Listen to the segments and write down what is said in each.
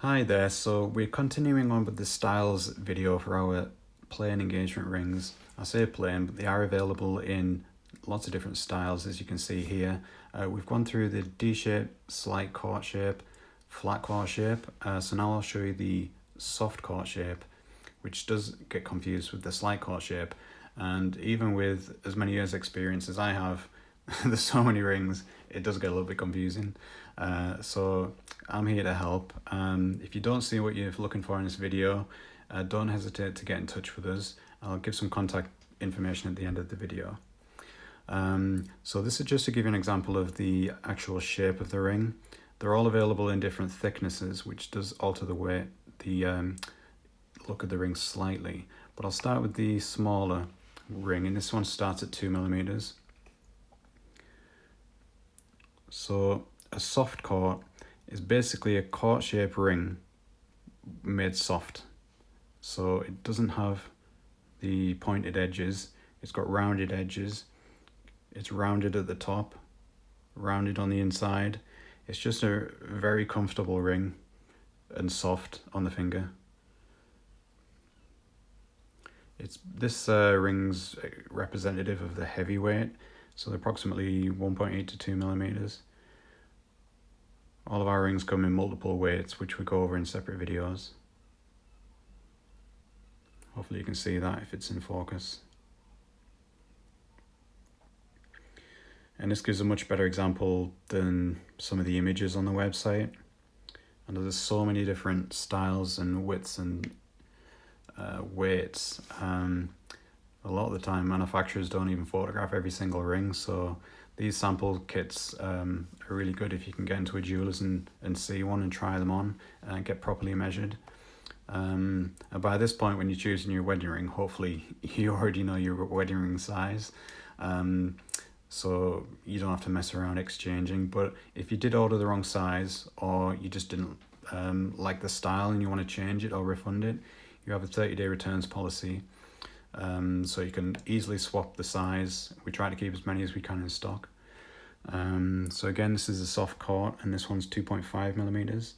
Hi there, so we're continuing on with the styles video for our plain engagement rings. I say plain, but they are available in lots of different styles, as you can see here. We've gone through the D shape, slight court shape, flat court shape, so now I'll show you the soft court shape, which does get confused with the slight court shape. And even with as many years experience as I have, there's so many rings, it does get a little bit confusing. So I'm here to help. If you don't see what you're looking for in this video, don't hesitate to get in touch with us. I'll give some contact information at the end of the video. So this is just to give you an example of the actual shape of the ring. They're all available in different thicknesses, which does alter the weight, the look of the ring slightly. But I'll start with the smaller ring, and this one starts at 2mm. So a soft court is basically a court shaped ring made soft. So it doesn't have the pointed edges, it's got rounded edges, it's rounded at the top, rounded on the inside. It's just a very comfortable ring and soft on the finger. This ring's representative of the heavyweight, so they're approximately 1.8 to 2mm. All of our rings come in multiple weights, which we go over in separate videos. Hopefully you can see that if it's in focus. And this gives a much better example than some of the images on the website. And there's so many different styles and widths and weights. A lot of the time manufacturers don't even photograph every single ring, so these sample kits are really good if you can get into a jeweler's and see one and try them on and get properly measured. And by this point, when you're choosing your wedding ring, hopefully you already know your wedding ring size, so you don't have to mess around exchanging. But if you did order the wrong size, or you just didn't like the style and you want to change it or refund it, you have a 30-day returns policy. So you can easily swap the size. We try to keep as many as we can in stock. So again, this is a soft court, and this one's 2.5mm.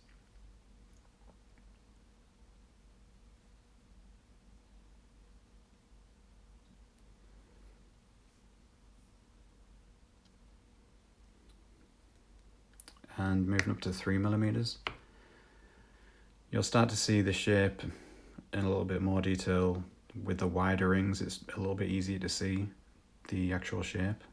And moving up to 3mm. You'll start to see the shape in a little bit more detail. With the wider rings, it's a little bit easier to see the actual shape.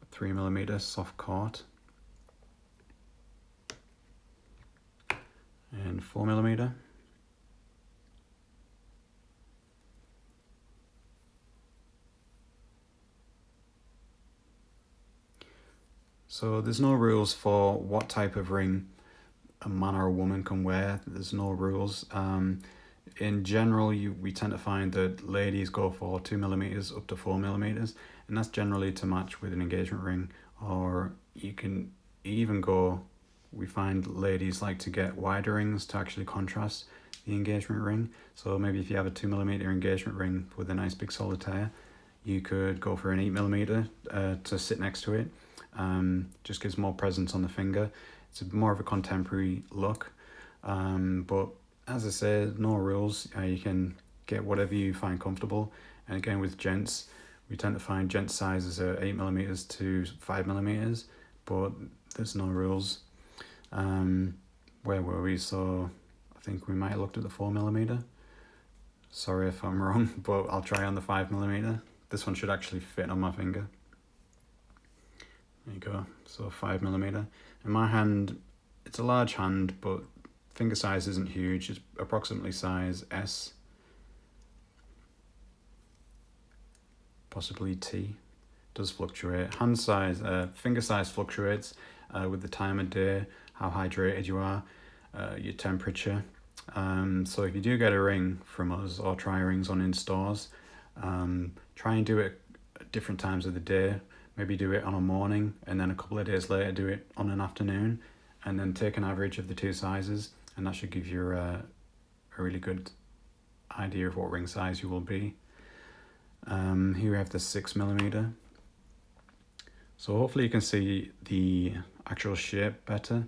A 3mm soft court. And 4mm. So there's no rules for what type of ring a man or a woman can wear. There's no rules. In general, we tend to find that ladies go for 2mm up to 4mm, and that's generally to match with an engagement ring. Or you can even go, we find ladies like to get wider rings to actually contrast the engagement ring. So maybe if you have a 2mm engagement ring with a nice big solitaire, you could go for an 8mm to sit next to it. Just gives more presence on the finger. It's more of a contemporary look, but as I said, no rules. You can get whatever you find comfortable. And again, with gents, we tend to find gent sizes are 8mm to 5mm, but there's no rules. Where were we? So I think we might have looked at the 4mm. Sorry if I'm wrong, but I'll try on the 5mm. This one should actually fit on my finger. There you go, so 5mm. In my hand, it's a large hand, but finger size isn't huge. It's approximately size S, possibly T. It does fluctuate. Hand size, finger size fluctuates with the time of day, how hydrated you are, your temperature. So if you do get a ring from us or try rings on in stores, try and do it at different times of the day. Maybe do it on a morning, and then a couple of days later do it on an afternoon, and then take an average of the two sizes, and that should give you a really good idea of what ring size you will be. Here we have the 6mm. So hopefully you can see the actual shape better.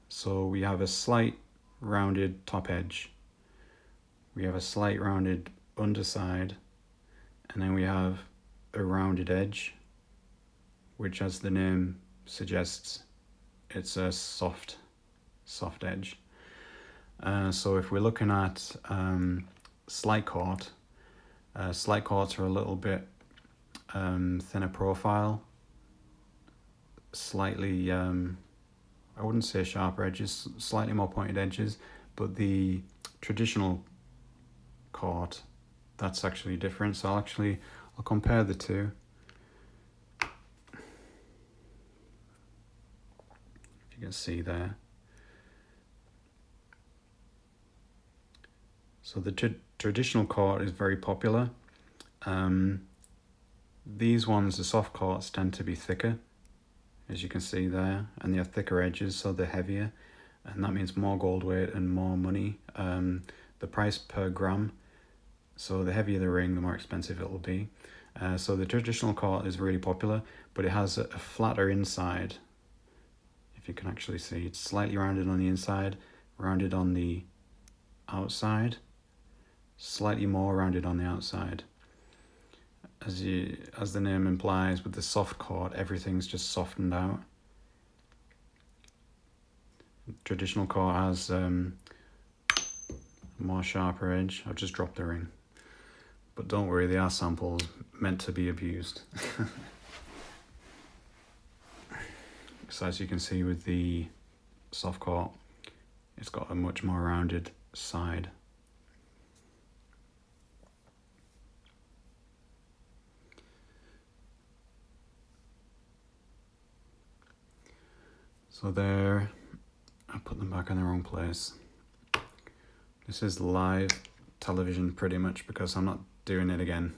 So we have a slight rounded top edge, we have a slight rounded underside, and then we have a rounded edge, which, as the name suggests, it's a soft edge. So if we're looking at slight court, slight courts are a little bit thinner profile, slightly, I wouldn't say sharper edges, slightly more pointed edges, but the traditional court, that's actually different. So I'll compare the two. If you can see there. So the traditional court is very popular. These ones, the soft courts, tend to be thicker, as you can see there, and they have thicker edges, so they're heavier, and that means more gold weight and more money. The price per gram, so the heavier the ring, the more expensive it will be. So the traditional court is really popular, but it has a flatter inside. If you can actually see, it's slightly rounded on the inside, rounded on the outside, slightly more rounded on the outside. As the name implies, with the soft court, everything's just softened out. Traditional court has more sharper edge. I've just dropped the ring, but don't worry, they are samples meant to be abused. So as you can see with the soft court, it's got a much more rounded side. So there, I put them back in the wrong place. This is live television pretty much, because I'm not doing it again.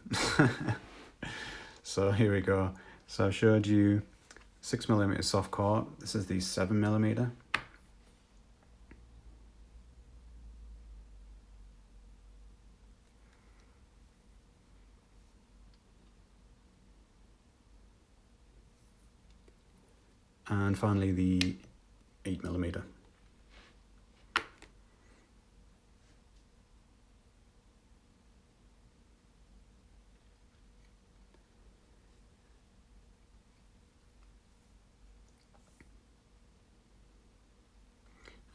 So here we go. So I showed you 6mm soft court. This is the 7mm. And finally the 8mm.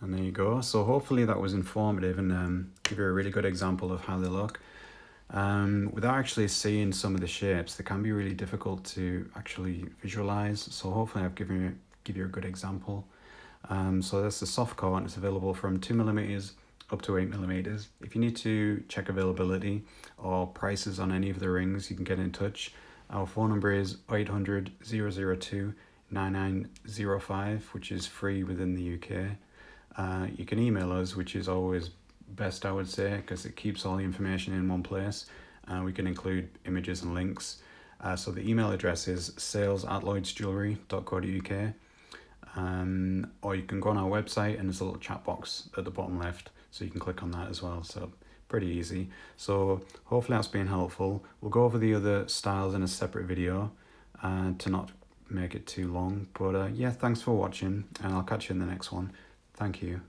And there you go. So hopefully that was informative and give you a really good example of how they look. Without actually seeing some of the shapes, they can be really difficult to actually visualize. So hopefully I've give you a good example. So that's the soft court, and it's available from 2mm up to 8mm. If you need to check availability or prices on any of the rings, you can get in touch. Our phone number is 800 002 9905, which is free within the UK. You can email us, which is always best, I would say, because it keeps all the information in one place. We can include images and links. So the email address is sales@lloydsjewellery.co.uk. Or you can go on our website and there's a little chat box at the bottom left, so you can click on that as well. So pretty easy. So hopefully that's been helpful. We'll go over the other styles in a separate video to not make it too long. But yeah, thanks for watching, and I'll catch you in the next one. Thank you.